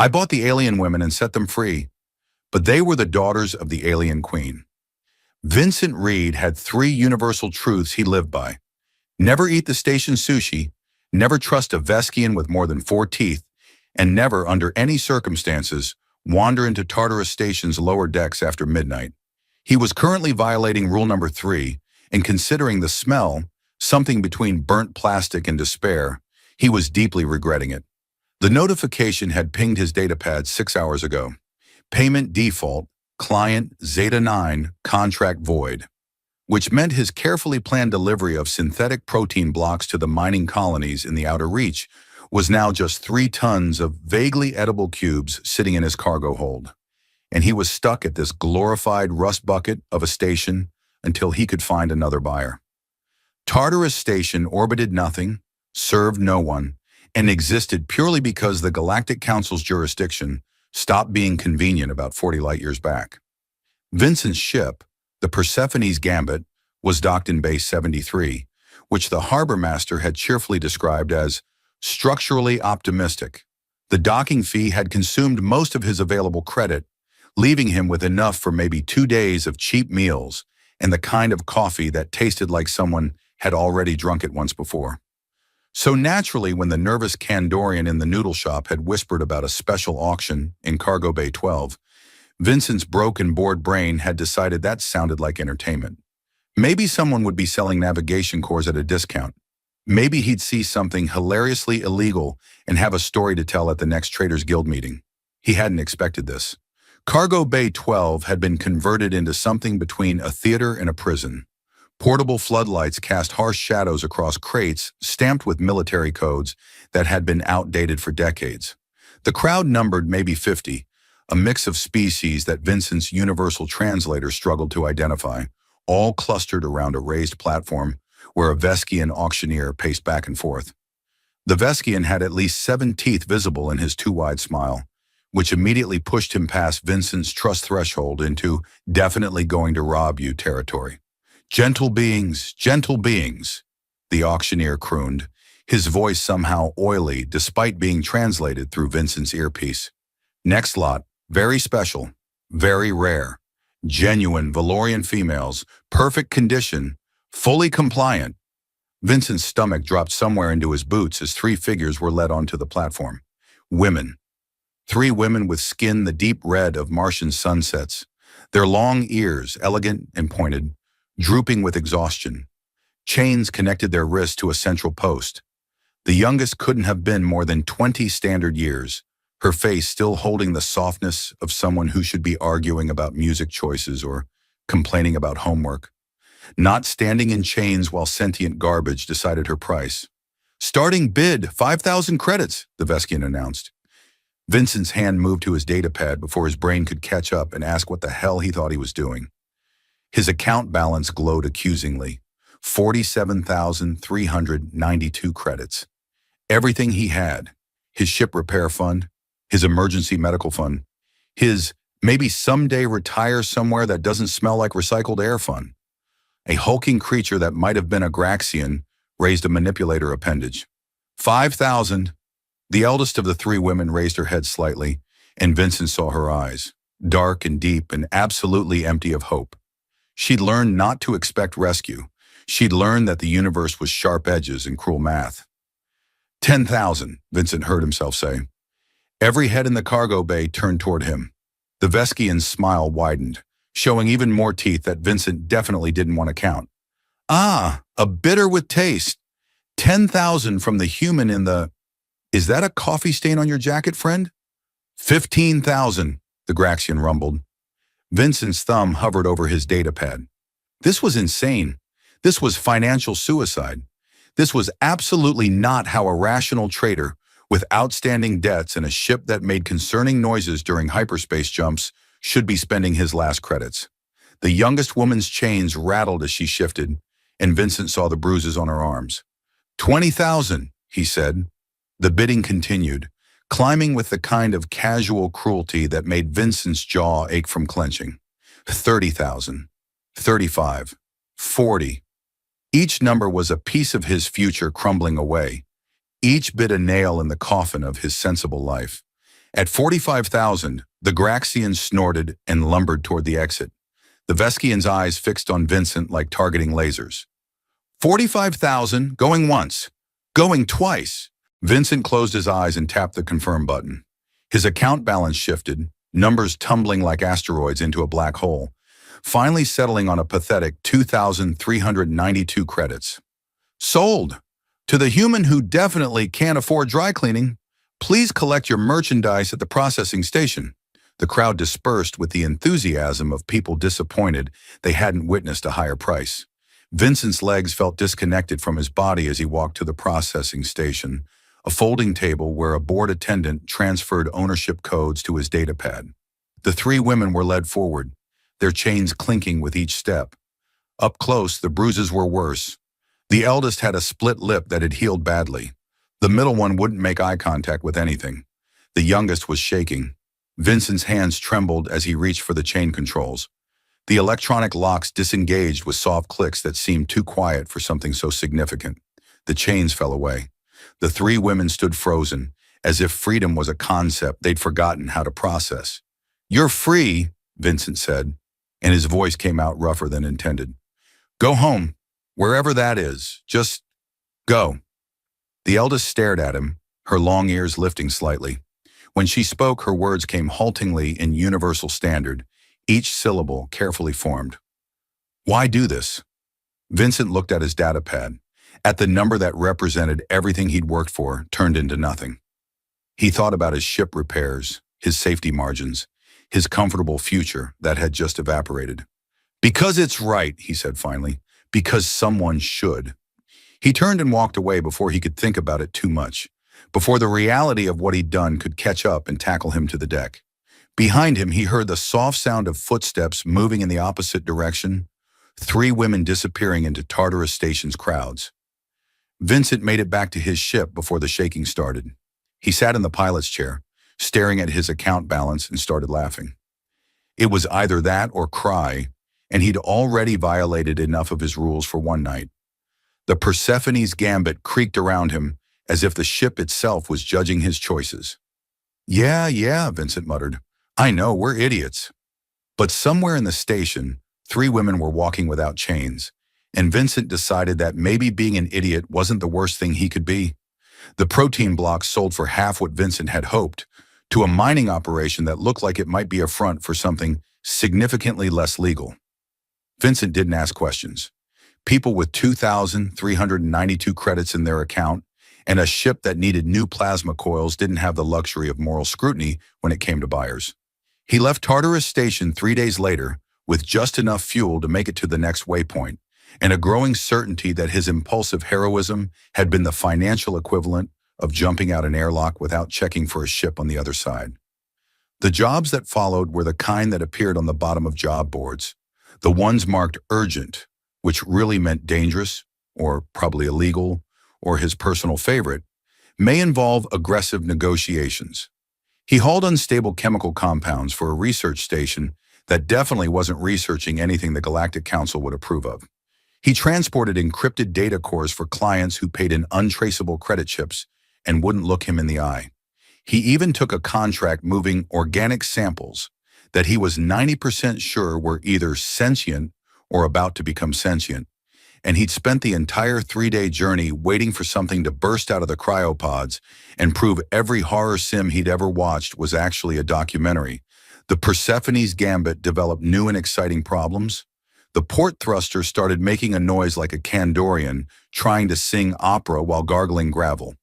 I bought the alien women and set them free, but they were the daughters of the alien queen. Vincent Reed had three universal truths he lived by. Never eat the station sushi, never trust a Veskian with more than 4 teeth, and never, under any circumstances, wander into Tartarus Station's lower decks after midnight. He was currently violating rule number 3, and considering the smell, something between burnt plastic and despair, he was deeply regretting it. The notification had pinged his datapad 6 hours ago. Payment default, client Zeta 9, contract void, which meant his carefully planned delivery of synthetic protein blocks to the mining colonies in the outer reach was now just 3 tons of vaguely edible cubes sitting in his cargo hold. And he was stuck at this glorified rust bucket of a station until he could find another buyer. Tartarus Station orbited nothing, served no one, and existed purely because the Galactic Council's jurisdiction stopped being convenient about 40 light-years back. Vincent's ship, the Persephone's Gambit, was docked in Base 73, which the harbor master had cheerfully described as structurally optimistic. The docking fee had consumed most of his available credit, leaving him with enough for maybe 2 days of cheap meals and the kind of coffee that tasted like someone had already drunk it once before. So naturally, when the nervous Kandorian in the noodle shop had whispered about a special auction in Cargo Bay 12, Vincent's broken bored brain had decided that sounded like entertainment. Maybe someone would be selling navigation cores at a discount. Maybe he'd see something hilariously illegal and have a story to tell at the next Traders Guild meeting. He hadn't expected this. Cargo Bay 12 had been converted into something between a theater and a prison. Portable floodlights cast harsh shadows across crates stamped with military codes that had been outdated for decades. The crowd numbered maybe 50, a mix of species that Vincent's universal translator struggled to identify, all clustered around a raised platform where a Veskian auctioneer paced back and forth. The Veskian had at least 7 teeth visible in his too-wide smile, which immediately pushed him past Vincent's trust threshold into definitely going to rob you territory. Gentle beings, the auctioneer crooned, his voice somehow oily despite being translated through Vincent's earpiece. Next lot, very special, very rare, genuine Valorian females, perfect condition, fully compliant. Vincent's stomach dropped somewhere into his boots as 3 figures were led onto the platform. Women. 3 women with skin the deep red of Martian sunsets, their long ears, elegant and pointed, drooping with exhaustion. Chains connected their wrists to a central post. The youngest couldn't have been more than 20 standard years, her face still holding the softness of someone who should be arguing about music choices or complaining about homework. Not standing in chains while sentient garbage decided her price. Starting bid, 5,000 credits, the Veskian announced. Vincent's hand moved to his datapad before his brain could catch up and ask what the hell he thought he was doing. His account balance glowed accusingly. 47,392 credits. Everything he had. His ship repair fund, his emergency medical fund, his maybe someday retire somewhere that doesn't smell like recycled air fund. A hulking creature that might have been a Graxian raised a manipulator appendage. 5,000. The eldest of the 3 women raised her head slightly, and Vincent saw her eyes, dark and deep and absolutely empty of hope. She'd learned not to expect rescue. She'd learned that the universe was sharp edges and cruel math. 10,000, Vincent heard himself say. Every head in the cargo bay turned toward him. The Veskian's smile widened, showing even more teeth that Vincent definitely didn't want to count. Ah, a bitter with taste. 10,000 from the human in the... Is that a coffee stain on your jacket, friend? 15,000, the Graxian rumbled. Vincent's thumb hovered over his datapad. This was insane. This was financial suicide. This was absolutely not how a rational trader with outstanding debts and a ship that made concerning noises during hyperspace jumps should be spending his last credits. The youngest woman's chains rattled as she shifted, and Vincent saw the bruises on her arms. 20,000, he said. The bidding continued, climbing with the kind of casual cruelty that made Vincent's jaw ache from clenching. 30,000, 35, 40. Each number was a piece of his future crumbling away. Each bit a nail in the coffin of his sensible life. At 45,000, the Graxian snorted and lumbered toward the exit, the Veskian's eyes fixed on Vincent like targeting lasers. 45,000, going once, going twice. Vincent closed his eyes and tapped the confirm button. His account balance shifted, numbers tumbling like asteroids into a black hole, finally settling on a pathetic 2,392 credits. Sold! To the human who definitely can't afford dry cleaning, please collect your merchandise at the processing station. The crowd dispersed with the enthusiasm of people disappointed they hadn't witnessed a higher price. Vincent's legs felt disconnected from his body as he walked to the processing station, a folding table where a board attendant transferred ownership codes to his datapad. The three women were led forward, their chains clinking with each step. Up close, the bruises were worse. The eldest had a split lip that had healed badly. The middle one wouldn't make eye contact with anything. The youngest was shaking. Vincent's hands trembled as he reached for the chain controls. The electronic locks disengaged with soft clicks that seemed too quiet for something so significant. The chains fell away. The three women stood frozen, as if freedom was a concept they'd forgotten how to process. "You're free," Vincent said, and his voice came out rougher than intended. "Go home, wherever that is. Just go." The eldest stared at him, her long ears lifting slightly. When she spoke, her words came haltingly in universal standard, each syllable carefully formed. "Why do this?" Vincent looked at his datapad, at the number that represented everything he'd worked for turned into nothing. He thought about his ship repairs, his safety margins, his comfortable future that had just evaporated. "Because it's right," he said finally. "Because someone should." He turned and walked away before he could think about it too much, before the reality of what he'd done could catch up and tackle him to the deck. Behind him, he heard the soft sound of footsteps moving in the opposite direction, three women disappearing into Tartarus Station's crowds. Vincent made it back to his ship before the shaking started. He sat in the pilot's chair, staring at his account balance, and started laughing. It was either that or cry, and he'd already violated enough of his rules for one night. The Persephone's gambit creaked around him as if the ship itself was judging his choices. Yeah, Vincent muttered. "I know, we're idiots." But somewhere in the station, three women were walking without chains, and Vincent decided that maybe being an idiot wasn't the worst thing he could be. The protein blocks sold for half what Vincent had hoped, to a mining operation that looked like it might be a front for something significantly less legal. Vincent didn't ask questions. People with 2,392 credits in their account and a ship that needed new plasma coils didn't have the luxury of moral scrutiny when it came to buyers. He left Tartarus Station 3 days later with just enough fuel to make it to the next waypoint, and a growing certainty that his impulsive heroism had been the financial equivalent of jumping out an airlock without checking for a ship on the other side. The jobs that followed were the kind that appeared on the bottom of job boards, the ones marked urgent, which really meant dangerous, or probably illegal, or his personal favorite, may involve aggressive negotiations. He hauled unstable chemical compounds for a research station that definitely wasn't researching anything the Galactic Council would approve of. He transported encrypted data cores for clients who paid in untraceable credit chips and wouldn't look him in the eye. He even took a contract moving organic samples that he was 90% sure were either sentient or about to become sentient, and he'd spent the entire 3-day journey waiting for something to burst out of the cryopods and prove every horror sim he'd ever watched was actually a documentary. The Persephone's gambit developed new and exciting problems. The port thruster started making a noise like a Kandorian trying to sing opera while gargling gravel.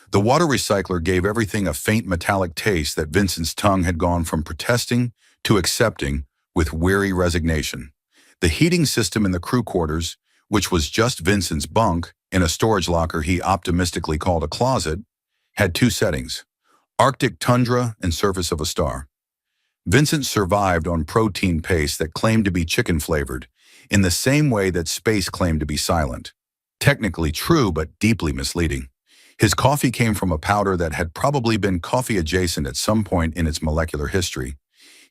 The water recycler gave everything a faint metallic taste that Vincent's tongue had gone from protesting to accepting with weary resignation. The heating system in the crew quarters, which was just Vincent's bunk in a storage locker he optimistically called a closet, had 2 settings: Arctic tundra and surface of a star. Vincent survived on protein paste that claimed to be chicken-flavored, in the same way that space claimed to be silent. Technically true, but deeply misleading. His coffee came from a powder that had probably been coffee-adjacent at some point in its molecular history.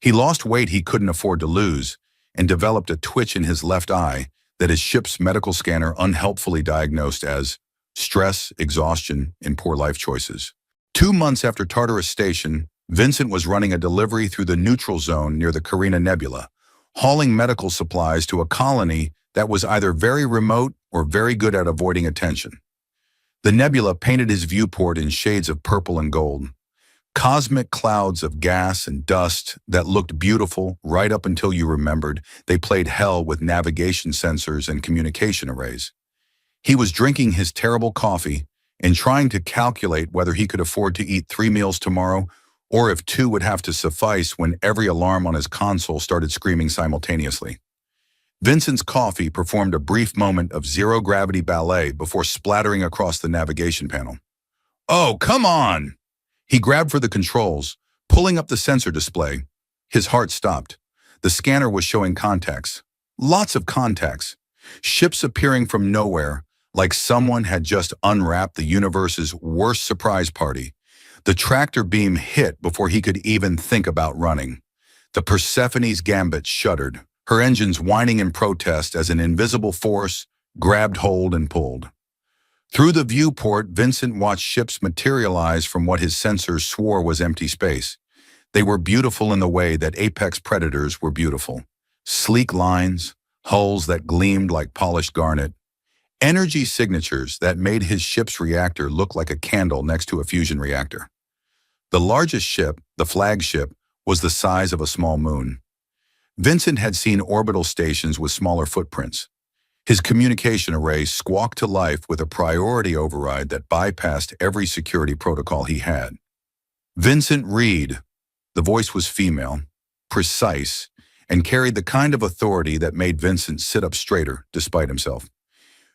He lost weight he couldn't afford to lose and developed a twitch in his left eye that his ship's medical scanner unhelpfully diagnosed as stress, exhaustion, and poor life choices. 2 months after Tartarus Station, Vincent was running a delivery through the neutral zone near the Carina Nebula, hauling medical supplies to a colony that was either very remote or very good at avoiding attention. The nebula painted his viewport in shades of purple and gold, cosmic clouds of gas and dust that looked beautiful right up until you remembered they played hell with navigation sensors and communication arrays. He was drinking his terrible coffee and trying to calculate whether he could afford to eat 3 meals tomorrow or if 2 would have to suffice when every alarm on his console started screaming simultaneously. Vincent's coffee performed a brief moment of zero-gravity ballet before splattering across the navigation panel. "Oh, come on!" He grabbed for the controls, pulling up the sensor display. His heart stopped. The scanner was showing contacts. Lots of contacts. Ships appearing from nowhere, like someone had just unwrapped the universe's worst surprise party. The tractor beam hit before he could even think about running. The Persephone's Gambit shuddered, her engines whining in protest as an invisible force grabbed hold and pulled. Through the viewport, Vincent watched ships materialize from what his sensors swore was empty space. They were beautiful in the way that apex predators were beautiful. Sleek lines, hulls that gleamed like polished garnet, energy signatures that made his ship's reactor look like a candle next to a fusion reactor. The largest ship, the flagship, was the size of a small moon. Vincent had seen orbital stations with smaller footprints. His communication array squawked to life with a priority override that bypassed every security protocol he had. "Vincent Reed." The voice was female, precise, and carried the kind of authority that made Vincent sit up straighter despite himself.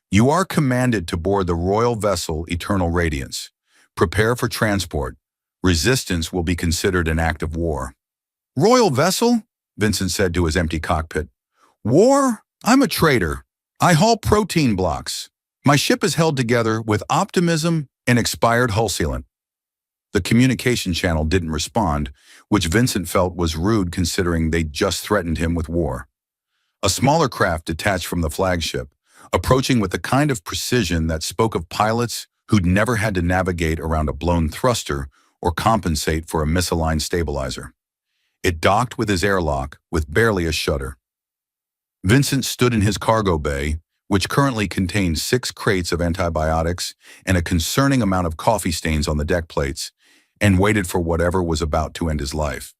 "You are commanded to board the royal vessel Eternal Radiance. Prepare for transport. Resistance will be considered an act of war." "Royal vessel?" Vincent said to his empty cockpit. "War? I'm a traitor. I haul protein blocks. My ship is held together with optimism and expired hull sealant." The communication channel didn't respond, which Vincent felt was rude considering they'd just threatened him with war. A smaller craft detached from the flagship, approaching with the kind of precision that spoke of pilots who'd never had to navigate around a blown thruster or compensate for a misaligned stabilizer. It docked with his airlock with barely a shudder. Vincent stood in his cargo bay, which currently contained 6 crates of antibiotics and a concerning amount of coffee stains on the deck plates, and waited for whatever was about to end his life.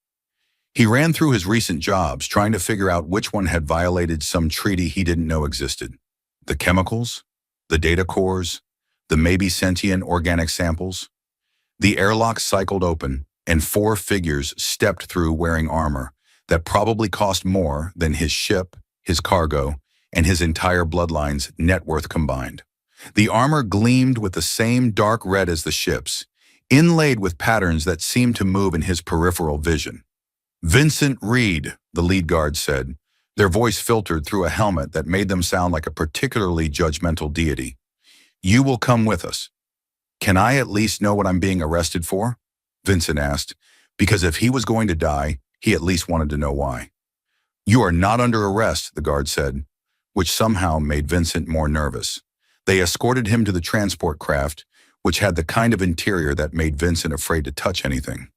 He ran through his recent jobs, trying to figure out which one had violated some treaty he didn't know existed. The chemicals, the data cores, the maybe sentient organic samples. The airlock cycled open, and 4 figures stepped through wearing armor that probably cost more than his ship, his cargo, and his entire bloodline's net worth combined. The armor gleamed with the same dark red as the ship's, inlaid with patterns that seemed to move in his peripheral vision. "Vincent Reed," the lead guard said, their voice filtered through a helmet that made them sound like a particularly judgmental deity. "You will come with us." "Can I at least know what I'm being arrested for?" Vincent asked, because if he was going to die, he at least wanted to know why. "You are not under arrest," the guard said, which somehow made Vincent more nervous. They escorted him to the transport craft, which had the kind of interior that made Vincent afraid to touch anything.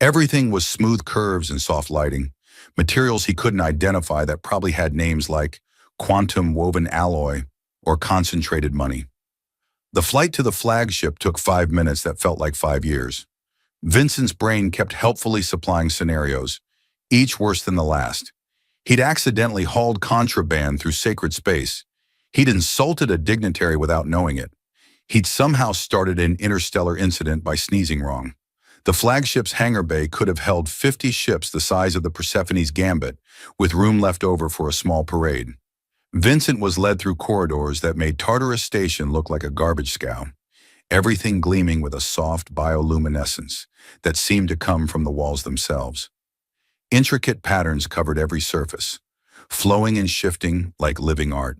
Everything was smooth curves and soft lighting, materials he couldn't identify that probably had names like quantum woven alloy or concentrated money. The flight to the flagship took 5 minutes that felt like 5 years. Vincent's brain kept helpfully supplying scenarios, each worse than the last. He'd accidentally hauled contraband through sacred space. He'd insulted a dignitary without knowing it. He'd somehow started an interstellar incident by sneezing wrong. The flagship's hangar bay could have held 50 ships the size of the Persephone's Gambit, with room left over for a small parade. Vincent was led through corridors that made Tartarus Station look like a garbage scow, everything gleaming with a soft bioluminescence that seemed to come from the walls themselves. Intricate patterns covered every surface, flowing and shifting like living art.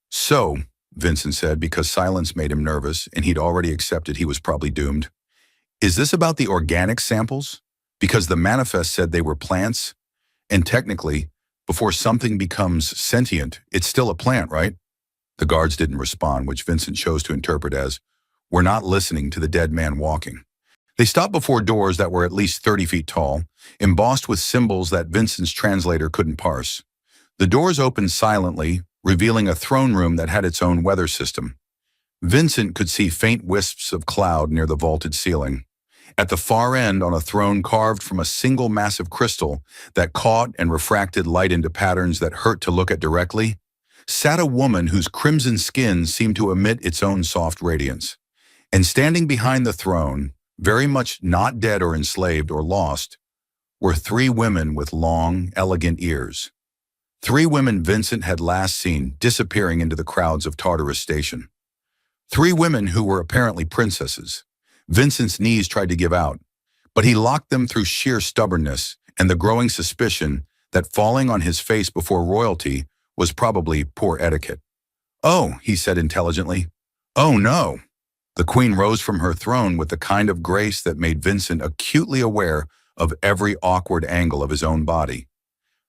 "So," Vincent said, because silence made him nervous and he'd already accepted he was probably doomed, "is this about the organic samples? Because the manifest said they were plants, and technically, before something becomes sentient, it's still a plant, right?" The guards didn't respond, which Vincent chose to interpret as, "We're not listening to the dead man walking." They stopped before doors that were at least 30 feet tall, embossed with symbols that Vincent's translator couldn't parse. The doors opened silently, revealing a throne room that had its own weather system. Vincent could see faint wisps of cloud near the vaulted ceiling. At the far end, on a throne carved from a single massive crystal that caught and refracted light into patterns that hurt to look at directly, sat a woman whose crimson skin seemed to emit its own soft radiance. And standing behind the throne, very much not dead or enslaved or lost, were three women with long, elegant ears. Three women Vincent had last seen disappearing into the crowds of Tartarus Station. Three women who were apparently princesses. Vincent's knees tried to give out, but he locked them through sheer stubbornness and the growing suspicion that falling on his face before royalty was probably poor etiquette. "Oh," he said intelligently. "Oh no." The queen rose from her throne with the kind of grace that made Vincent acutely aware of every awkward angle of his own body.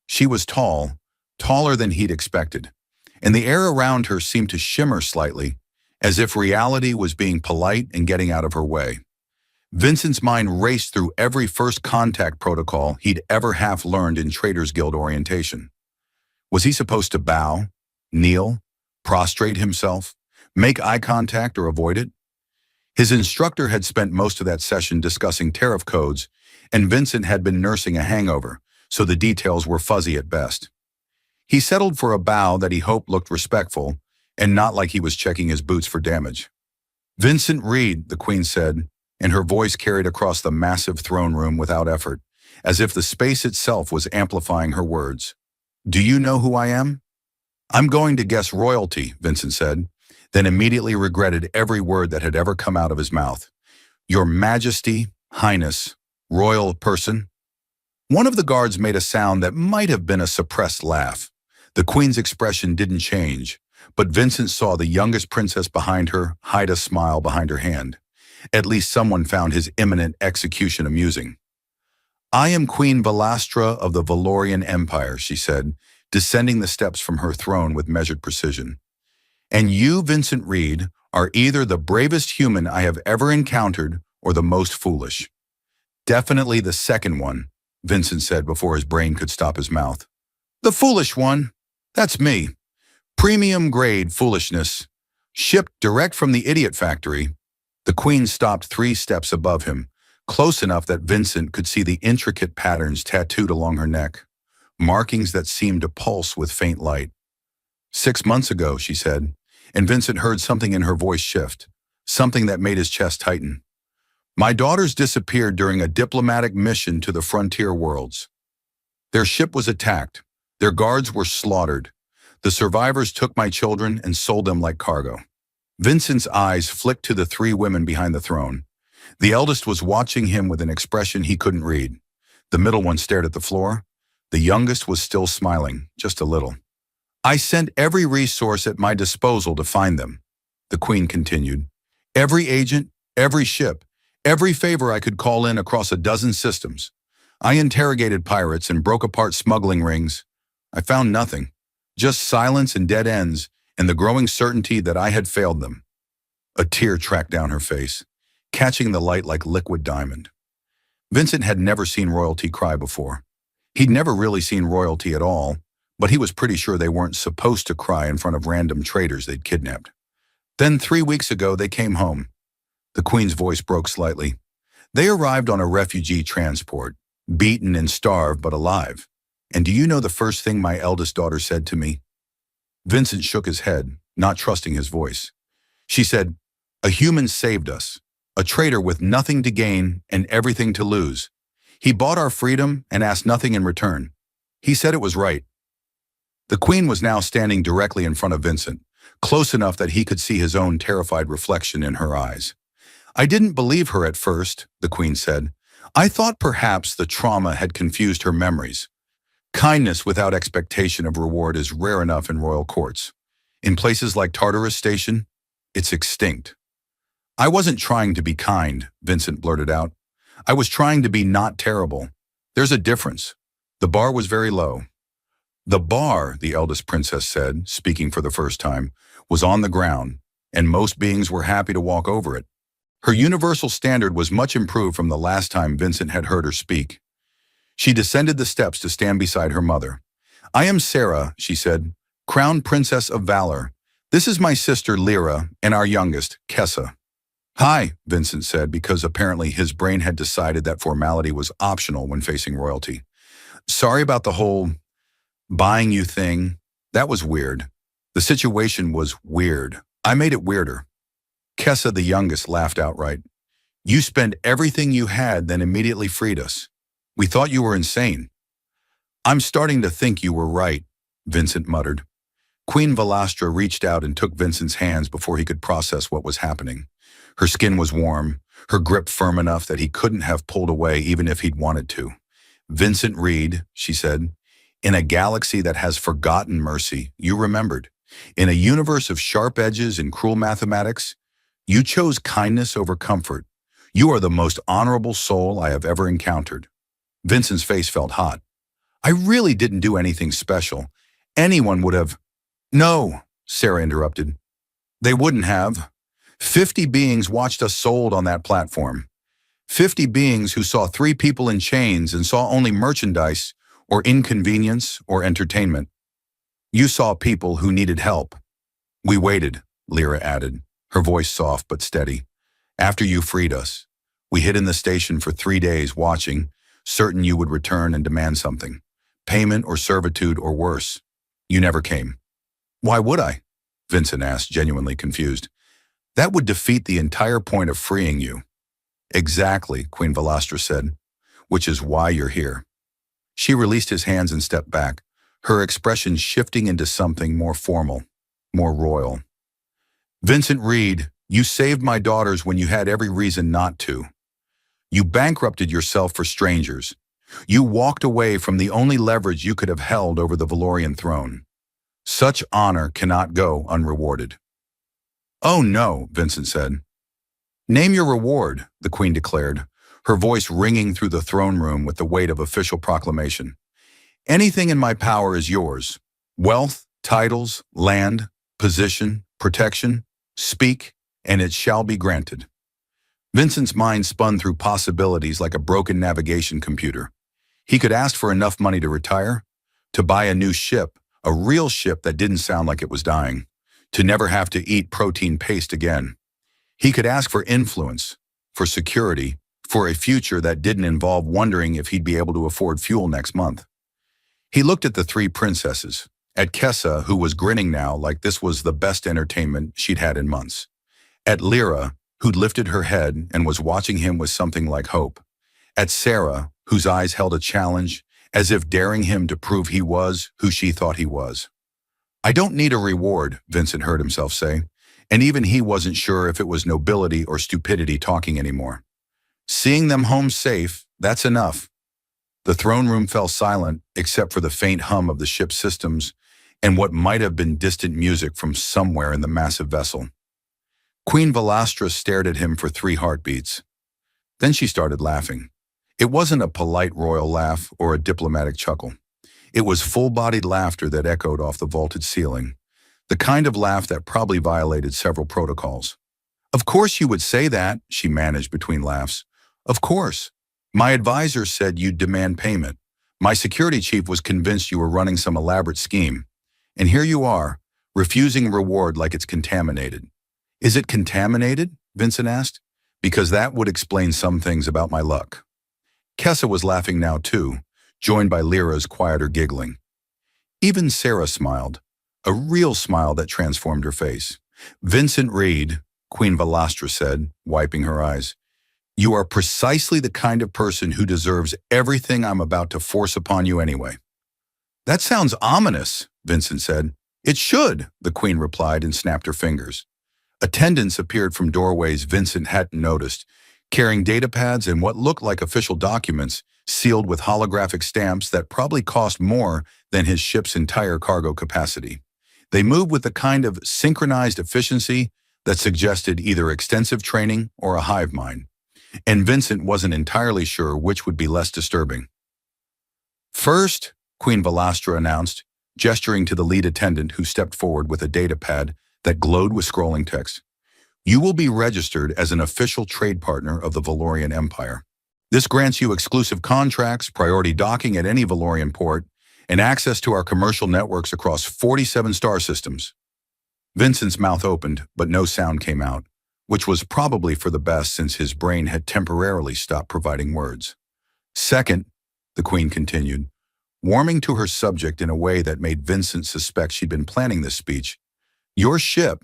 She was tall, taller than he'd expected, and the air around her seemed to shimmer slightly, as if reality was being polite and getting out of her way. Vincent's mind raced through every first contact protocol he'd ever half learned in Traders Guild orientation. Was he supposed to bow, kneel, prostrate himself, make eye contact, or avoid it? His instructor had spent most of that session discussing tariff codes, and Vincent had been nursing a hangover, so the details were fuzzy at best. He settled for a bow that he hoped looked respectful, and not like he was checking his boots for damage. "Vincent Reed," the queen said, and her voice carried across the massive throne room without effort, as if the space itself was amplifying her words. "Do you know who I am?" "I'm going to guess royalty," Vincent said, then immediately regretted every word that had ever come out of his mouth. "Your Majesty, Highness, royal person?" One of the guards made a sound that might have been a suppressed laugh. The queen's expression didn't change, but Vincent saw the youngest princess behind her hide a smile behind her hand. At least someone found his imminent execution amusing. "I am Queen Velastra of the Valorian Empire," she said, descending the steps from her throne with measured precision. "And you, Vincent Reed, are either the bravest human I have ever encountered or the most foolish." "Definitely the second one," Vincent said before his brain could stop his mouth. "The foolish one? That's me. Premium grade foolishness, shipped direct from the idiot factory." The queen stopped 3 steps above him, close enough that Vincent could see the intricate patterns tattooed along her neck, markings that seemed to pulse with faint light. "6 months ago," she said, and Vincent heard something in her voice shift, something that made his chest tighten. "My daughters disappeared during a diplomatic mission to the frontier worlds. Their ship was attacked. Their guards were slaughtered. The survivors took my children and sold them like cargo." Vincent's eyes flicked to the 3 women behind the throne. The eldest was watching him with an expression he couldn't read. The middle one stared at the floor. The youngest was still smiling, just a little. "I sent every resource at my disposal to find them," the queen continued. "Every agent, every ship, every favor I could call in across a dozen systems. I interrogated pirates and broke apart smuggling rings. I found nothing, just silence and dead ends, and the growing certainty that I had failed them." A tear tracked down her face, catching the light like liquid diamond. Vincent had never seen royalty cry before. He'd never really seen royalty at all, but he was pretty sure they weren't supposed to cry in front of random traders they'd kidnapped. "Then 3 weeks ago, they came home." The queen's voice broke slightly. "They arrived on a refugee transport, beaten and starved but alive. And do you know the first thing my eldest daughter said to me?" Vincent shook his head, not trusting his voice. She said, "A human saved us, a traitor with nothing to gain and everything to lose. He bought our freedom and asked nothing in return. He said it was right." The queen was now standing directly in front of Vincent, close enough that he could see his own terrified reflection in her eyes. "I didn't believe her at first," the queen said. "I thought perhaps the trauma had confused her memories. Kindness without expectation of reward is rare enough in royal courts. In places like Tartarus Station, it's extinct." "I wasn't trying to be kind," Vincent blurted out. "I was trying to be not terrible. There's a difference." The bar was very low. "The bar," the eldest princess said, speaking for the first time, "was on the ground, and most beings were happy to walk over it." Her universal standard was much improved from the last time Vincent had heard her speak. She descended the steps to stand beside her mother. "I am Sarah," she said, "Crown Princess of Valor. This is my sister Lyra and our youngest, Kessa." "Hi," Vincent said, because apparently his brain had decided that formality was optional when facing royalty. "Sorry about the whole buying you thing. That was weird. The situation was weird. I made it weirder." Kessa, the youngest, laughed outright. "You spent everything you had, then immediately freed us. We thought you were insane." "I'm starting to think you were right," Vincent muttered. Queen Velastra reached out and took Vincent's hands before he could process what was happening. Her skin was warm, her grip firm enough that he couldn't have pulled away even if he'd wanted to. "Vincent Reed," she said, "in a galaxy that has forgotten mercy, you remembered. In a universe of sharp edges and cruel mathematics, you chose kindness over comfort. You are the most honorable soul I have ever encountered." Vincent's face felt hot. "I really didn't do anything special. Anyone would have—" "No," Sarah interrupted. "They wouldn't have. 50 beings watched us sold on that platform. 50 beings who saw 3 people in chains and saw only merchandise or inconvenience or entertainment. You saw people who needed help. We waited," Lyra added, her voice soft but steady. "After you freed us, we hid in the station for 3 days watching, certain you would return and demand something. Payment or servitude or worse. You never came." "Why would I?" Vincent asked, genuinely confused. "That would defeat the entire point of freeing you." "Exactly," Queen Velastra said, "which is why you're here." She released his hands and stepped back, her expression shifting into something more formal, more royal. "Vincent Reed, you saved my daughters when you had every reason not to. You bankrupted yourself for strangers. You walked away from the only leverage you could have held over the Valorian throne. Such honor cannot go unrewarded." "Oh no," Vincent said. "Name your reward," the Queen declared, her voice ringing through the throne room with the weight of official proclamation. "Anything in my power is yours. Wealth, titles, land, position, protection. Speak, and it shall be granted." Vincent's mind spun through possibilities like a broken navigation computer. He could ask for enough money to retire, to buy a new ship, a real ship that didn't sound like it was dying, to never have to eat protein paste again. He could ask for influence, for security, for a future that didn't involve wondering if he'd be able to afford fuel next month. He looked at the 3 princesses, at Kessa, who was grinning now like this was the best entertainment she'd had in months, at Lyra, who'd lifted her head and was watching him with something like hope, at Sarah, whose eyes held a challenge, as if daring him to prove he was who she thought he was. "I don't need a reward," Vincent heard himself say, and even he wasn't sure if it was nobility or stupidity talking anymore. "Seeing them home safe, that's enough." The throne room fell silent, except for the faint hum of the ship's systems and what might have been distant music from somewhere in the massive vessel. Queen Velastra stared at him for 3 heartbeats. Then she started laughing. It wasn't a polite royal laugh or a diplomatic chuckle. It was full-bodied laughter that echoed off the vaulted ceiling, the kind of laugh that probably violated several protocols. "Of course you would say that," she managed between laughs. "Of course. My advisor said you'd demand payment. My security chief was convinced you were running some elaborate scheme. And here you are, refusing reward like it's contaminated." "Is it contaminated?" Vincent asked. "Because that would explain some things about my luck." Kessa was laughing now too, joined by Lyra's quieter giggling. Even Sarah smiled, a real smile that transformed her face. "Vincent Reed," Queen Velastra said, wiping her eyes, "you are precisely the kind of person who deserves everything I'm about to force upon you anyway." "That sounds ominous," Vincent said. "It should," the Queen replied and snapped her fingers. Attendants appeared from doorways Vincent hadn't noticed, carrying datapads and what looked like official documents sealed with holographic stamps that probably cost more than his ship's entire cargo capacity. They moved with the kind of synchronized efficiency that suggested either extensive training or a hive mind, and Vincent wasn't entirely sure which would be less disturbing. "First," Queen Velastra announced, gesturing to the lead attendant who stepped forward with a datapad that glowed with scrolling text, You will be registered as an official trade partner of the Valorian Empire. This grants you exclusive contracts, priority docking at any Valorian port, and access to our commercial networks across 47 star systems. Vincent's mouth opened, but no sound came out, which was probably for the best since his brain had temporarily stopped providing words. Second, the Queen continued, warming to her subject in a way that made Vincent suspect she'd been planning this speech, your ship,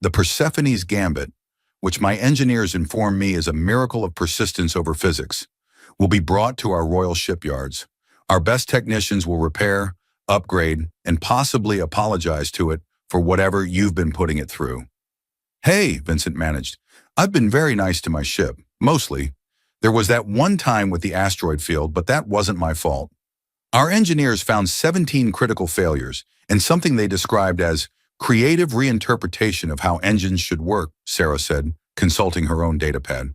the Persephone's Gambit, which my engineers inform me is a miracle of persistence over physics, will be brought to our royal shipyards. Our best technicians will repair, upgrade, and possibly apologize to it for whatever you've been putting it through. Hey, Vincent managed. I've been very nice to my ship, mostly. There was that one time with the asteroid field, but that wasn't my fault. Our engineers found 17 critical failures and something they described as creative reinterpretation of how engines should work, Sarah said, consulting her own datapad.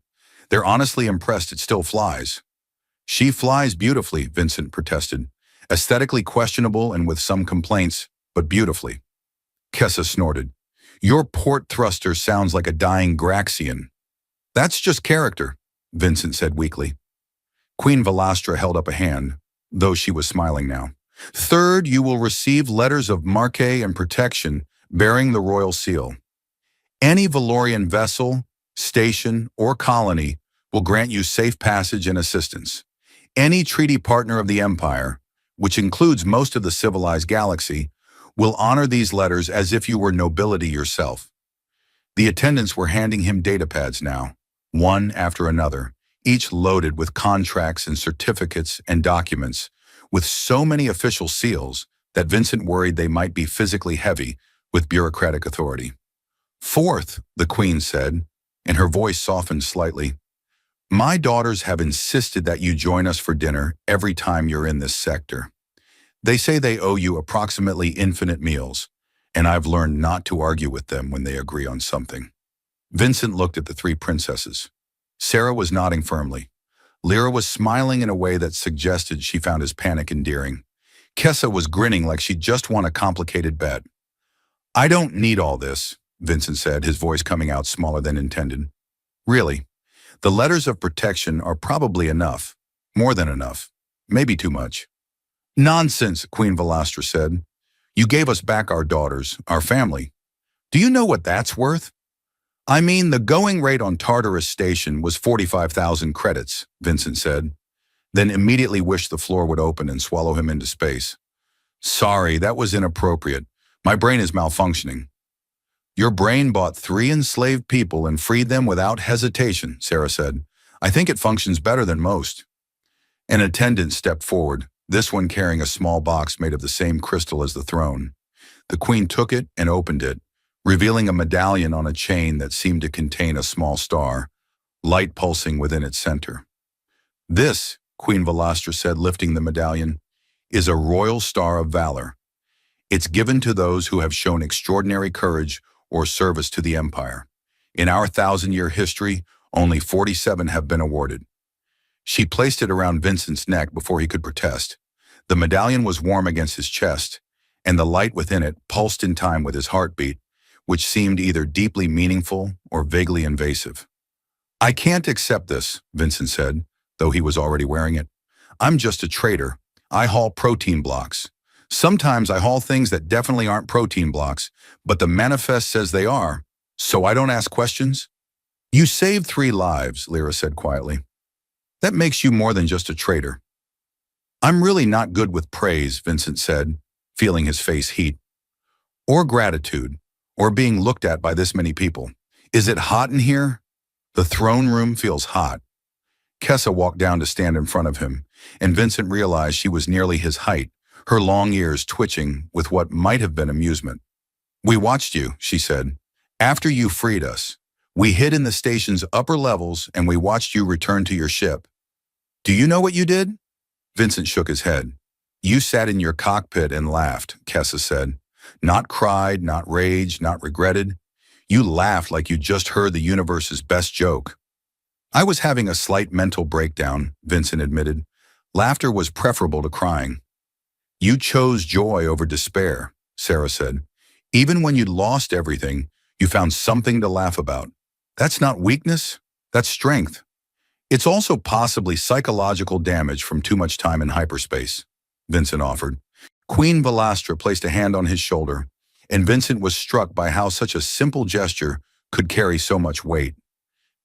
They're honestly impressed it still flies. She flies beautifully, Vincent protested. Aesthetically questionable and with some complaints, but beautifully. Kessa snorted. Your port thruster sounds like a dying Graxian. That's just character, Vincent said weakly. Queen Velastra held up a hand, though she was smiling now. Third, you will receive letters of marque and protection bearing the royal seal. Any Valorian vessel, station, or colony will grant you safe passage and assistance. Any treaty partner of the Empire, which includes most of the civilized galaxy, will honor these letters as if you were nobility yourself. The attendants were handing him datapads now, one after another, each loaded with contracts and certificates and documents, with so many official seals that Vincent worried they might be physically heavy with bureaucratic authority. Fourth, the Queen said, and her voice softened slightly, my daughters have insisted that you join us for dinner every time you're in this sector. They say they owe you approximately infinite meals, and I've learned not to argue with them when they agree on something. Vincent looked at the three princesses. Sarah was nodding firmly. Lyra was smiling in a way that suggested she found his panic endearing. Kessa was grinning like she'd just won a complicated bet. I don't need all this, Vincent said, his voice coming out smaller than intended. Really, the letters of protection are probably enough. More than enough. Maybe too much. Nonsense, Queen Velastra said. You gave us back our daughters, our family. Do you know what that's worth? I mean, the going rate on Tartarus Station was 45,000 credits, Vincent said, then immediately wished the floor would open and swallow him into space. Sorry, that was inappropriate. My brain is malfunctioning. Your brain bought 3 enslaved people and freed them without hesitation, Sarah said. I think it functions better than most. An attendant stepped forward, this one carrying a small box made of the same crystal as the throne. The Queen took it and opened it, revealing a medallion on a chain that seemed to contain a small star, light pulsing within its center. This, Queen Velastra said, lifting the medallion, is a royal star of valor. It's given to those who have shown extraordinary courage or service to the Empire. In our 1,000-year history, only 47 have been awarded. She placed it around Vincent's neck before he could protest. The medallion was warm against his chest, and the light within it pulsed in time with his heartbeat, which seemed either deeply meaningful or vaguely invasive. I can't accept this, Vincent said, though he was already wearing it. I'm just a trader. I haul protein blocks. Sometimes I haul things that definitely aren't protein blocks, but the manifest says they are, so I don't ask questions. You saved 3 lives, Lyra said quietly. That makes you more than just a traitor. I'm really not good with praise, Vincent said, feeling his face heat. Or gratitude, or being looked at by this many people. Is it hot in here? The throne room feels hot. Kessa walked down to stand in front of him, and Vincent realized she was nearly his height, her long ears twitching with what might have been amusement. We watched you, she said. After you freed us, we hid in the station's upper levels and we watched you return to your ship. Do you know what you did? Vincent shook his head. You sat in your cockpit and laughed, Kessa said. Not cried, not raged, not regretted. You laughed like you just heard the universe's best joke. I was having a slight mental breakdown, Vincent admitted. Laughter was preferable to crying. You chose joy over despair, Sarah said. Even when you'd lost everything, you found something to laugh about. That's not weakness, that's strength. It's also possibly psychological damage from too much time in hyperspace, Vincent offered. Queen Velastra placed a hand on his shoulder, and Vincent was struck by how such a simple gesture could carry so much weight.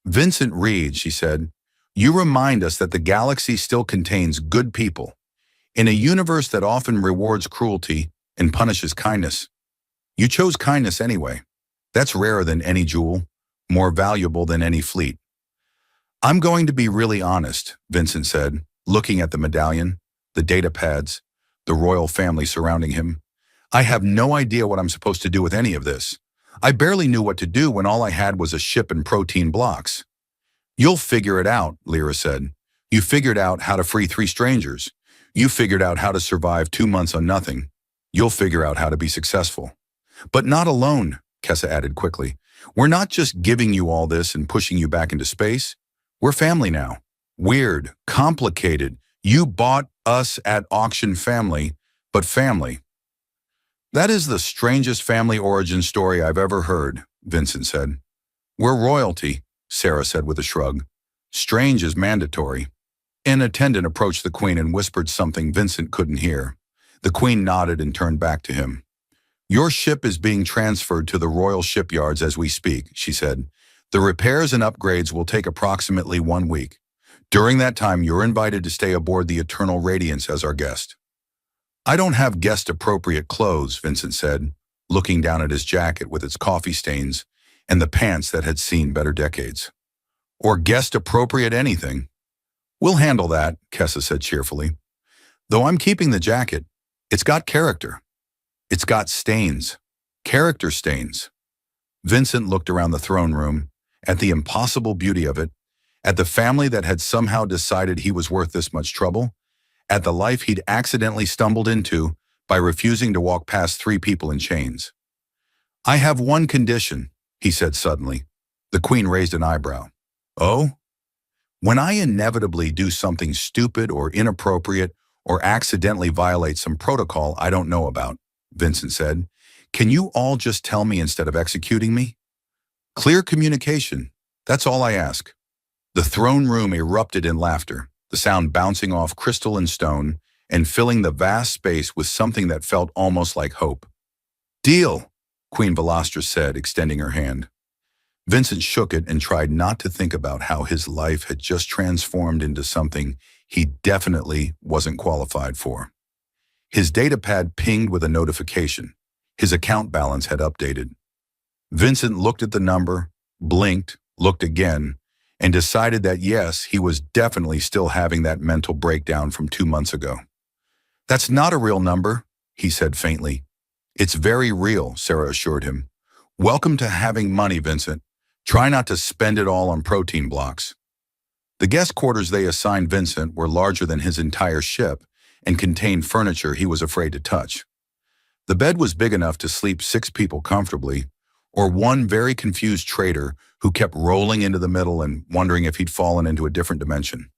Vincent Reed, she said, you remind us that the galaxy still contains good people, in a universe that often rewards cruelty and punishes kindness. You chose kindness anyway. That's rarer than any jewel, more valuable than any fleet. I'm going to be really honest, Vincent said, looking at the medallion, the data pads, the royal family surrounding him. I have no idea what I'm supposed to do with any of this. I barely knew what to do when all I had was a ship and protein blocks. You'll figure it out, Lyra said. You figured out how to free 3 strangers. You figured out how to survive 2 months on nothing. You'll figure out how to be successful. But not alone, Kessa added quickly. We're not just giving you all this and pushing you back into space. We're family now. Weird, complicated. You bought us at auction family, but family. That is the strangest family origin story I've ever heard, Vincent said. We're royalty, Sarah said with a shrug. Strange is mandatory. An attendant approached the Queen and whispered something Vincent couldn't hear. The Queen nodded and turned back to him. Your ship is being transferred to the royal shipyards as we speak, she said. The repairs and upgrades will take approximately 1 week. During that time, you're invited to stay aboard the Eternal Radiance as our guest. I don't have guest-appropriate clothes, Vincent said, looking down at his jacket with its coffee stains and the pants that had seen better decades. Or guest-appropriate anything. We'll handle that, Kessa said cheerfully. Though I'm keeping the jacket, it's got character. It's got stains. Character stains. Vincent looked around the throne room, at the impossible beauty of it, at the family that had somehow decided he was worth this much trouble, at the life he'd accidentally stumbled into by refusing to walk past 3 people in chains. I have one condition, he said suddenly. The Queen raised an eyebrow. Oh? When I inevitably do something stupid or inappropriate or accidentally violate some protocol I don't know about, Vincent said, can you all just tell me instead of executing me? Clear communication, that's all I ask. The throne room erupted in laughter, the sound bouncing off crystal and stone and filling the vast space with something that felt almost like hope. Deal, Queen Velastra said, extending her hand. Vincent shook it and tried not to think about how his life had just transformed into something he definitely wasn't qualified for. His datapad pinged with a notification. His account balance had updated. Vincent looked at the number, blinked, looked again, and decided that yes, he was definitely still having that mental breakdown from 2 months ago. That's not a real number, he said faintly. It's very real, Sarah assured him. Welcome to having money, Vincent. Try not to spend it all on protein blocks. The guest quarters they assigned Vincent were larger than his entire ship and contained furniture he was afraid to touch. The bed was big enough to sleep 6 people comfortably, or one very confused trader who kept rolling into the middle and wondering if he'd fallen into a different dimension.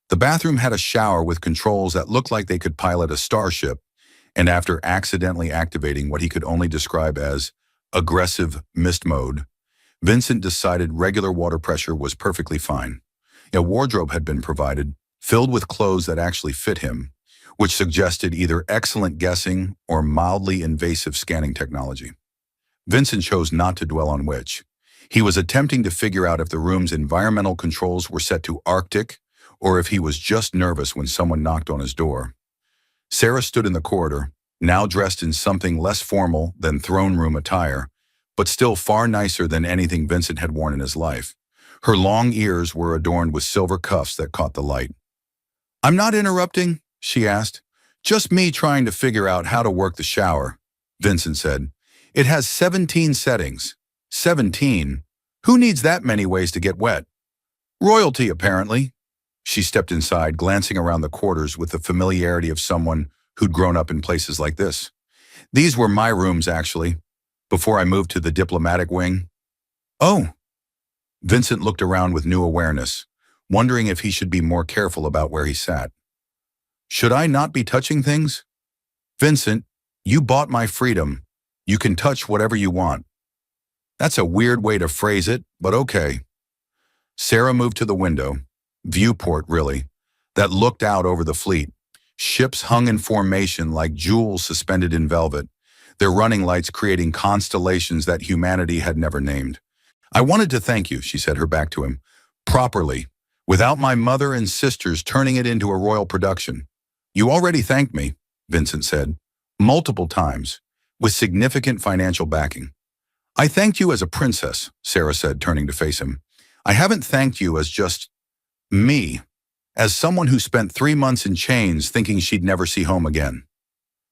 The bathroom had a shower with controls that looked like they could pilot a starship, and after accidentally activating what he could only describe as aggressive mist mode, Vincent decided regular water pressure was perfectly fine. A wardrobe had been provided, filled with clothes that actually fit him, which suggested either excellent guessing or mildly invasive scanning technology. Vincent chose not to dwell on which. He was attempting to figure out if the room's environmental controls were set to Arctic or if he was just nervous when someone knocked on his door. Sarah stood in the corridor, now dressed in something less formal than throne room attire, but still far nicer than anything Vincent had worn in his life. Her long ears were adorned with silver cuffs that caught the light. I'm not interrupting, she asked. Just me trying to figure out how to work the shower, Vincent said. It has 17 settings. 17? Who needs that many ways to get wet? Royalty, apparently. She stepped inside, glancing around the quarters with the familiarity of someone who'd grown up in places like this. These were my rooms, actually, before I moved to the diplomatic wing. Oh. Vincent looked around with new awareness, wondering if he should be more careful about where he sat. Should I not be touching things? Vincent, you bought my freedom. You can touch whatever you want. That's a weird way to phrase it, but okay. Sarah moved to the window, viewport really, that looked out over the fleet. Ships hung in formation like jewels suspended in velvet, their running lights creating constellations that humanity had never named. I wanted to thank you, she said, her back to him, properly, without my mother and sisters turning it into a royal production. You already thanked me, Vincent said, multiple times, with significant financial backing. I thanked you as a princess, Sarah said, turning to face him. I haven't thanked you as just me, as someone who spent 3 months in chains thinking she'd never see home again.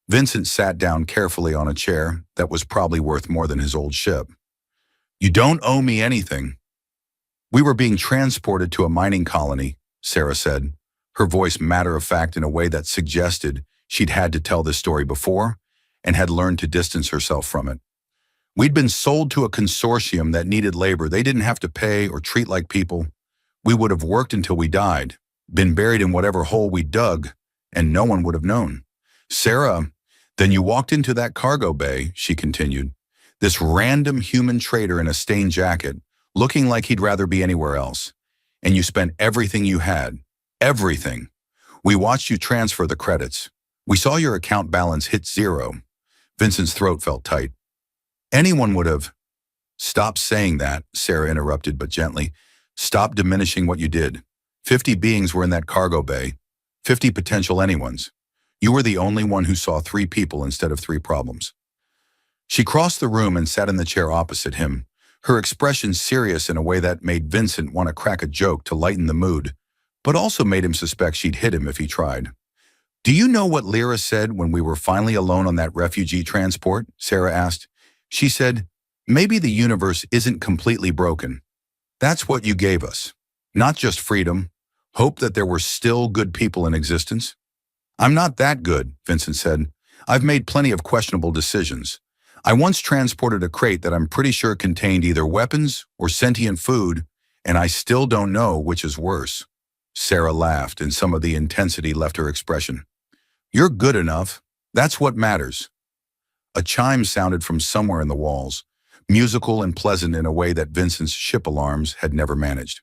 Vincent sat down carefully on a chair that was probably worth more than his old ship. You don't owe me anything. We were being transported to a mining colony, Sarah said, her voice matter-of-fact in a way that suggested she'd had to tell this story before and had learned to distance herself from it. We'd been sold to a consortium that needed labor. They didn't have to pay or treat like people. We would have worked until we died, been buried in whatever hole we dug, and no one would have known. Sarah, then you walked into that cargo bay, she continued. This random human trader in a stained jacket, looking like he'd rather be anywhere else. And you spent everything you had. Everything. We watched you transfer the credits. We saw your account balance hit 0. Vincent's throat felt tight. Anyone would have. Stop saying that, Sarah interrupted, but gently. Stop diminishing what you did. 50 beings were in that cargo bay. 50 potential anyones. You were the only one who saw 3 people instead of 3 problems. She crossed the room and sat in the chair opposite him, her expression serious in a way that made Vincent want to crack a joke to lighten the mood, but also made him suspect she'd hit him if he tried. Do you know what Lyra said when we were finally alone on that refugee transport? Sarah asked. She said, maybe the universe isn't completely broken. That's what you gave us. Not just freedom, hope that there were still good people in existence. I'm not that good, Vincent said. I've made plenty of questionable decisions. I once transported a crate that I'm pretty sure contained either weapons or sentient food, and I still don't know which is worse. Sarah laughed, and some of the intensity left her expression. You're good enough. That's what matters. A chime sounded from somewhere in the walls, musical and pleasant in a way that Vincent's ship alarms had never managed.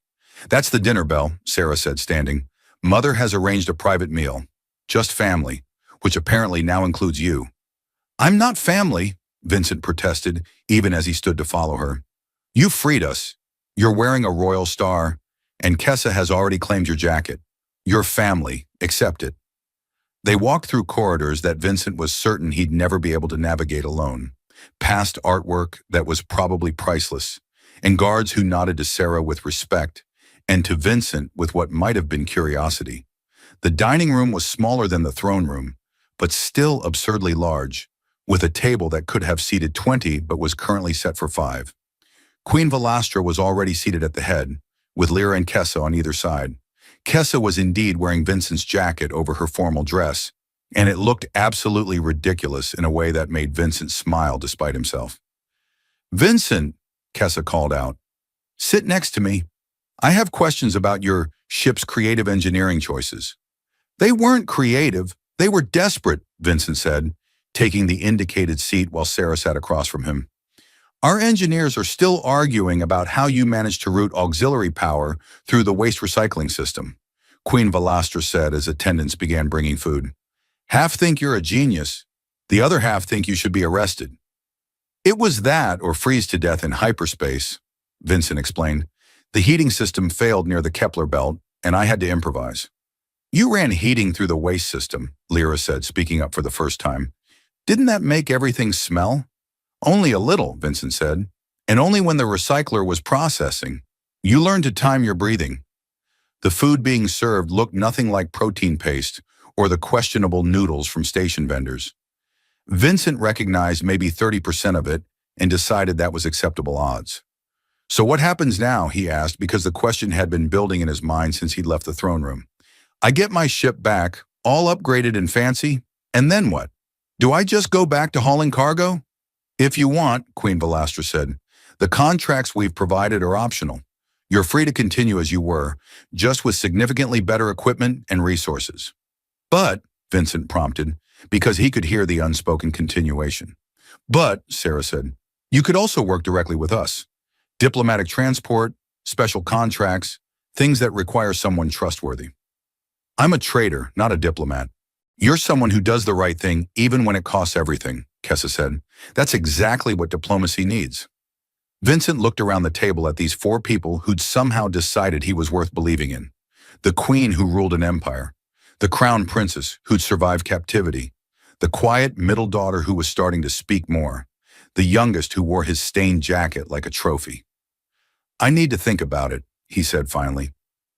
That's the dinner bell, Sarah said, standing. Mother has arranged a private meal. Just family, which apparently now includes you. I'm not family, Vincent protested, even as he stood to follow her. You freed us. You're wearing a royal star, and Kessa has already claimed your jacket. You're family. Accept it. They walked through corridors that Vincent was certain he'd never be able to navigate alone, past artwork that was probably priceless, and guards who nodded to Sarah with respect, and to Vincent with what might have been curiosity. The dining room was smaller than the throne room, but still absurdly large, with a table that could have seated 20 but was currently set for 5. Queen Velastra was already seated at the head, with Lyra and Kessa on either side. Kessa was indeed wearing Vincent's jacket over her formal dress, and it looked absolutely ridiculous in a way that made Vincent smile despite himself. Vincent, Kessa called out, sit next to me. I have questions about your ship's creative engineering choices. They weren't creative, they were desperate, Vincent said, taking the indicated seat while Sarah sat across from him. Our engineers are still arguing about how you managed to route auxiliary power through the waste recycling system, Queen Velastra said as attendants began bringing food. Half think you're a genius, the other half think you should be arrested. It was that or freeze to death in hyperspace, Vincent explained. The heating system failed near the Kepler belt, and I had to improvise. You ran heating through the waste system, Lyra said, speaking up for the first time. Didn't that make everything smell? Only a little, Vincent said, and only when the recycler was processing. You learned to time your breathing. The food being served looked nothing like protein paste or the questionable noodles from station vendors. Vincent recognized maybe 30% of it and decided that was acceptable odds. So what happens now, he asked, because the question had been building in his mind since he'd left the throne room. I get my ship back, all upgraded and fancy, and then what? Do I just go back to hauling cargo? If you want, Queen Velastra said, the contracts we've provided are optional. You're free to continue as you were, just with significantly better equipment and resources. But, Vincent prompted, because he could hear the unspoken continuation. But, Sarah said, You could also work directly with us. Diplomatic transport, special contracts, things that require someone trustworthy. I'm a trader, not a diplomat. You're someone who does the right thing even when it costs everything, Kessa said. That's exactly what diplomacy needs. Vincent looked around the table at these four people who'd somehow decided he was worth believing in. The queen who ruled an empire, the crown princess who'd survived captivity, the quiet middle daughter who was starting to speak more, the youngest who wore his stained jacket like a trophy. I need to think about it, he said finally.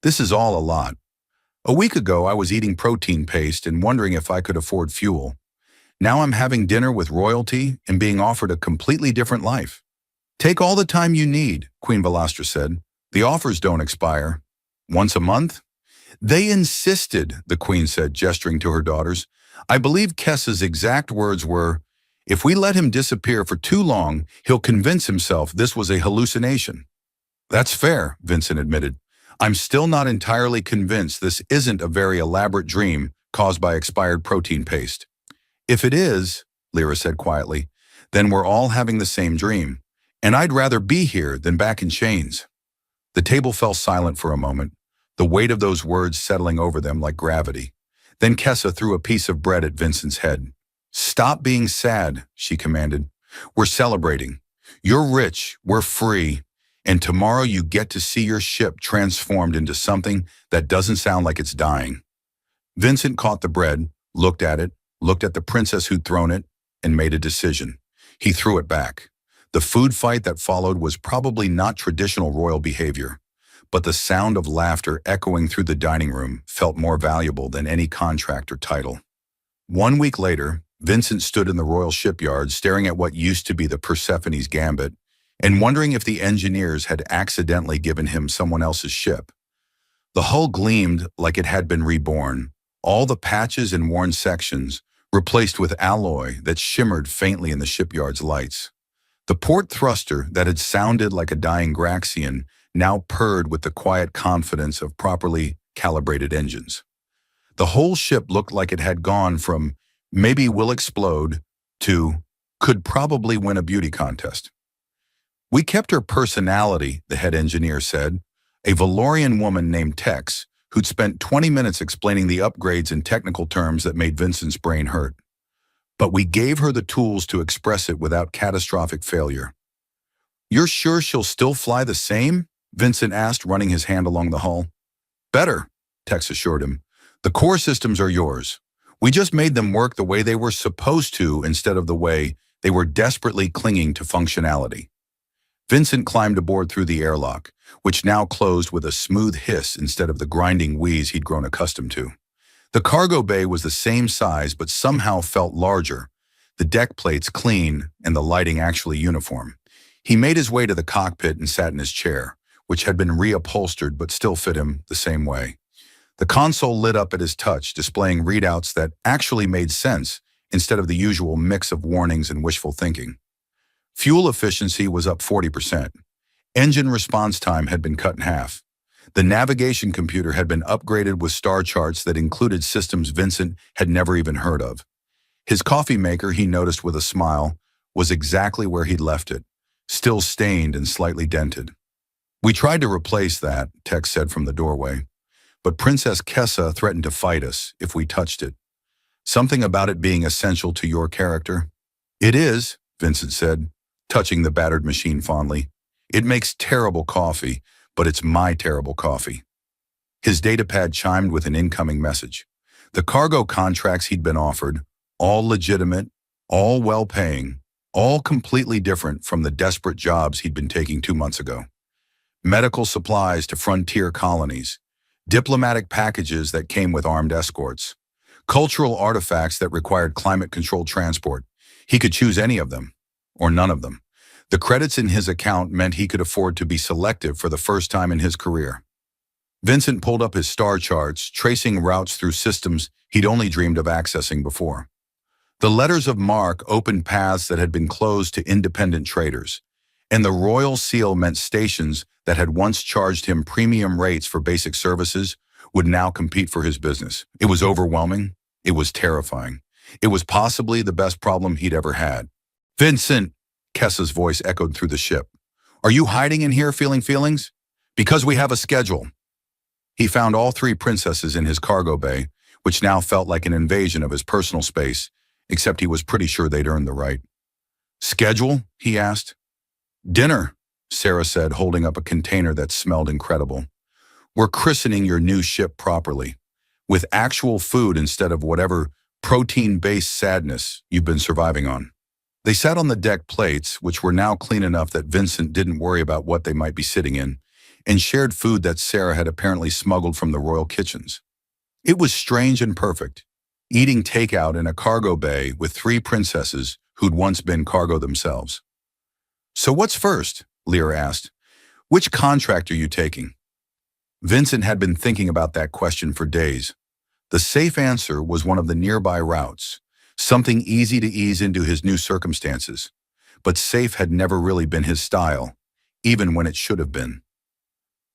This is all a lot. A week ago, I was eating protein paste and wondering if I could afford fuel. Now I'm having dinner with royalty and being offered a completely different life. Take all the time you need, Queen Velastra said. The offers don't expire. Once a month? They insisted, the queen said, gesturing to her daughters. I believe Kessa's exact words were, if we let him disappear for too long, he'll convince himself this was a hallucination. That's fair, Vincent admitted. I'm still not entirely convinced this isn't a very elaborate dream caused by expired protein paste. If it is, Lyra said quietly, then we're all having the same dream, and I'd rather be here than back in chains. The table fell silent for a moment, the weight of those words settling over them like gravity. Then Kessa threw a piece of bread at Vincent's head. Stop being sad, she commanded. We're celebrating. You're rich, we're free, and tomorrow you get to see your ship transformed into something that doesn't sound like it's dying. Vincent caught the bread, looked at it, looked at the princess who'd thrown it, and made a decision. He threw it back. The food fight that followed was probably not traditional royal behavior, but the sound of laughter echoing through the dining room felt more valuable than any contract or title. 1 week later, Vincent stood in the royal shipyard staring at what used to be the Persephone's Gambit and wondering if the engineers had accidentally given him someone else's ship. The hull gleamed like it had been reborn, all the patches and worn sections replaced with alloy that shimmered faintly in the shipyard's lights. The port thruster that had sounded like a dying Graxian now purred with the quiet confidence of properly calibrated engines. The whole ship looked like it had gone from maybe will explode to could probably win a beauty contest. We kept her personality, the head engineer said, a Valorian woman named Tex, who'd spent 20 minutes explaining the upgrades in technical terms that made Vincent's brain hurt. But we gave her the tools to express it without catastrophic failure. You're sure she'll still fly the same? Vincent asked, running his hand along the hull. Better, Tex assured him. The core systems are yours. We just made them work the way they were supposed to instead of the way they were desperately clinging to functionality. Vincent climbed aboard through the airlock, which now closed with a smooth hiss instead of the grinding wheeze he'd grown accustomed to. The cargo bay was the same size but somehow felt larger, the deck plates clean and the lighting actually uniform. He made his way to the cockpit and sat in his chair, which had been reupholstered but still fit him the same way. The console lit up at his touch, displaying readouts that actually made sense instead of the usual mix of warnings and wishful thinking. Fuel efficiency was up 40%. Engine response time had been cut in half. The navigation computer had been upgraded with star charts that included systems Vincent had never even heard of. His coffee maker, he noticed with a smile, was exactly where he'd left it, still stained and slightly dented. We tried to replace that, Tex said from the doorway, but Princess Kessa threatened to fight us if we touched it. Something about it being essential to your character? It is, Vincent said, touching the battered machine fondly. It makes terrible coffee, but it's my terrible coffee. His datapad chimed with an incoming message. The cargo contracts he'd been offered, all legitimate, all well-paying, all completely different from the desperate jobs he'd been taking 2 months ago. Medical supplies to frontier colonies, diplomatic packages that came with armed escorts, cultural artifacts that required climate-controlled transport. He could choose any of them, or none of them. The credits in his account meant he could afford to be selective for the first time in his career. Vincent pulled up his star charts, tracing routes through systems he'd only dreamed of accessing before. The letters of marque opened paths that had been closed to independent traders, and the royal seal meant stations that had once charged him premium rates for basic services would now compete for his business. It was overwhelming. It was terrifying. It was possibly the best problem he'd ever had. Vincent, Kessa's voice echoed through the ship. Are you hiding in here feeling feelings? Because we have a schedule. He found all three princesses in his cargo bay, which now felt like an invasion of his personal space, except he was pretty sure they'd earned the right. Schedule? He asked. Dinner, Sarah said, holding up a container that smelled incredible. We're christening your new ship properly, with actual food instead of whatever protein-based sadness you've been surviving on. They sat on the deck plates, which were now clean enough that Vincent didn't worry about what they might be sitting in, and shared food that Sarah had apparently smuggled from the royal kitchens. It was strange and perfect, eating takeout in a cargo bay with three princesses who'd once been cargo themselves. So what's first? Lyra asked. Which contract are you taking? Vincent had been thinking about that question for days. The safe answer was one of the nearby routes, something easy to ease into his new circumstances. But safe had never really been his style, even when it should have been.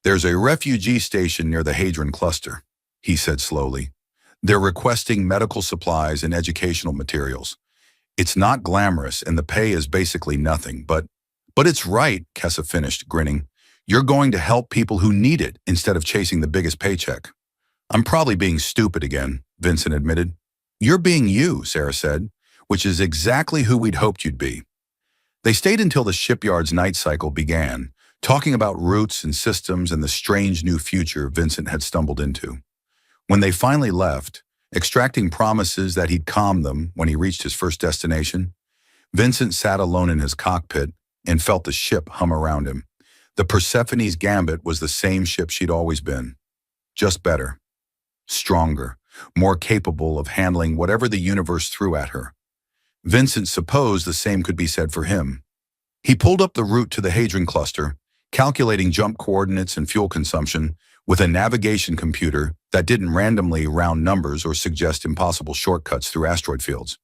There's a refugee station near the Hadron Cluster, he said slowly. They're requesting medical supplies and educational materials. It's not glamorous and the pay is basically nothing, but it's right, Kessa finished, grinning. You're going to help people who need it instead of chasing the biggest paycheck. I'm probably being stupid again, Vincent admitted. You're being you, Sarah said, which is exactly who we'd hoped you'd be. They stayed until the shipyard's night cycle began, talking about routes and systems and the strange new future Vincent had stumbled into. When they finally left, extracting promises that he'd calm them when he reached his first destination, Vincent sat alone in his cockpit and felt the ship hum around him. The Persephone's Gambit was the same ship she'd always been, just better, stronger, more capable of handling whatever the universe threw at her. Vincent supposed the same could be said for him. He pulled up the route to the Hadron Cluster, calculating jump coordinates and fuel consumption with a navigation computer that didn't randomly round numbers or suggest impossible shortcuts through asteroid fields.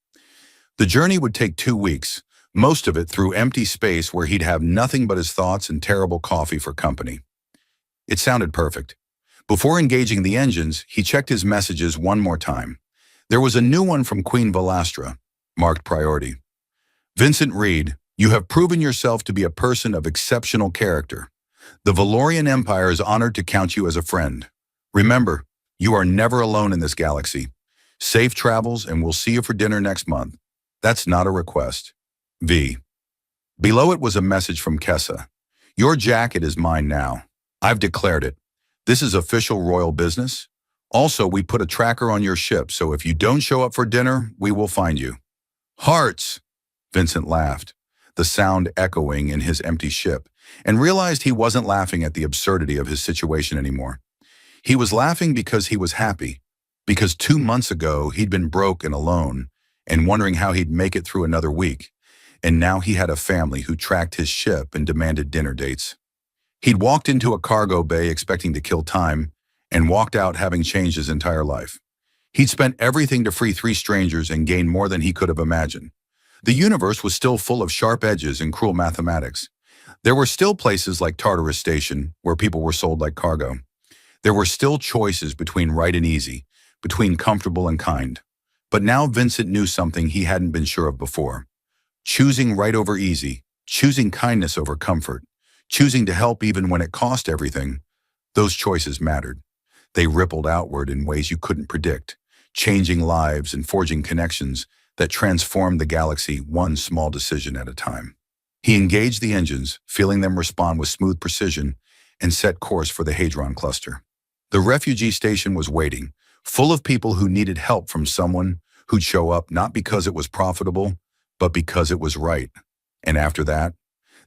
The journey would take 2 weeks, most of it through empty space where he'd have nothing but his thoughts and terrible coffee for company. It sounded perfect. Before engaging the engines, he checked his messages one more time. There was a new one from Queen Velastra, marked priority. Vincent Reed, you have proven yourself to be a person of exceptional character. The Valorian Empire is honored to count you as a friend. Remember, you are never alone in this galaxy. Safe travels, and we'll see you for dinner next month. That's not a request. V. Below it was a message from Kessa. Your jacket is mine now. I've declared it. This is official royal business. Also, we put a tracker on your ship, so if you don't show up for dinner, we will find you. Hearts! Vincent laughed, the sound echoing in his empty ship, and realized he wasn't laughing at the absurdity of his situation anymore. He was laughing because he was happy, because 2 months ago he'd been broke and alone, and wondering how he'd make it through another week. And now he had a family who tracked his ship and demanded dinner dates. He'd walked into a cargo bay expecting to kill time, and walked out having changed his entire life. He'd spent everything to free 3 strangers and gained more than he could have imagined. The universe was still full of sharp edges and cruel mathematics. There were still places like Tartarus Station, where people were sold like cargo. There were still choices between right and easy, between comfortable and kind. But now Vincent knew something he hadn't been sure of before. Choosing right over easy, choosing kindness over comfort, choosing to help even when it cost everything, those choices mattered. They rippled outward in ways you couldn't predict, changing lives and forging connections that transformed the galaxy one small decision at a time. He engaged the engines, feeling them respond with smooth precision, and set course for the Hadron Cluster. The refugee station was waiting, full of people who needed help from someone who'd show up not because it was profitable, but because it was right. And after that,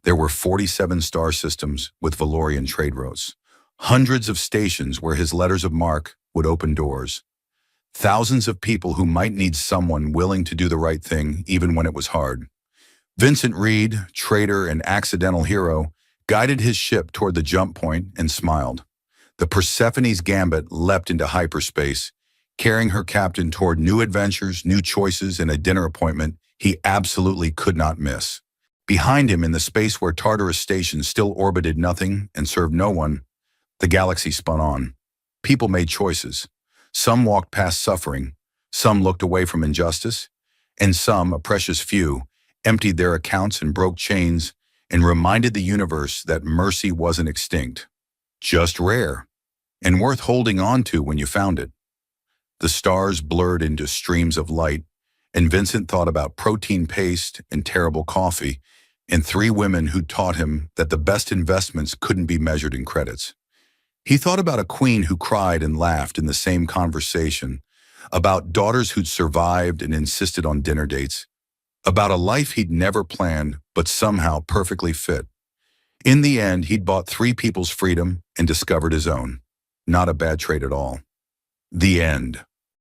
there were 47 star systems with Valorian trade routes, hundreds of stations where his letters of marque would open doors, thousands of people who might need someone willing to do the right thing even when it was hard. Vincent Reed, traitor and accidental hero, guided his ship toward the jump point and smiled. The Persephone's Gambit leapt into hyperspace, carrying her captain toward new adventures, new choices, and a dinner appointment he absolutely could not miss. Behind him, in the space where Tartarus Station still orbited nothing and served no one, the galaxy spun on. People made choices. Some walked past suffering, some looked away from injustice, and some, a precious few, emptied their accounts and broke chains, and reminded the universe that mercy wasn't extinct, just rare, and worth holding on to when you found it. The stars blurred into streams of light, and Vincent thought about protein paste and terrible coffee, and three women who taught him that the best investments couldn't be measured in credits. He thought about a queen who cried and laughed in the same conversation, about daughters who'd survived and insisted on dinner dates, about a life he'd never planned but somehow perfectly fit. In the end, he'd bought three people's freedom and discovered his own. Not a bad trade at all. The end.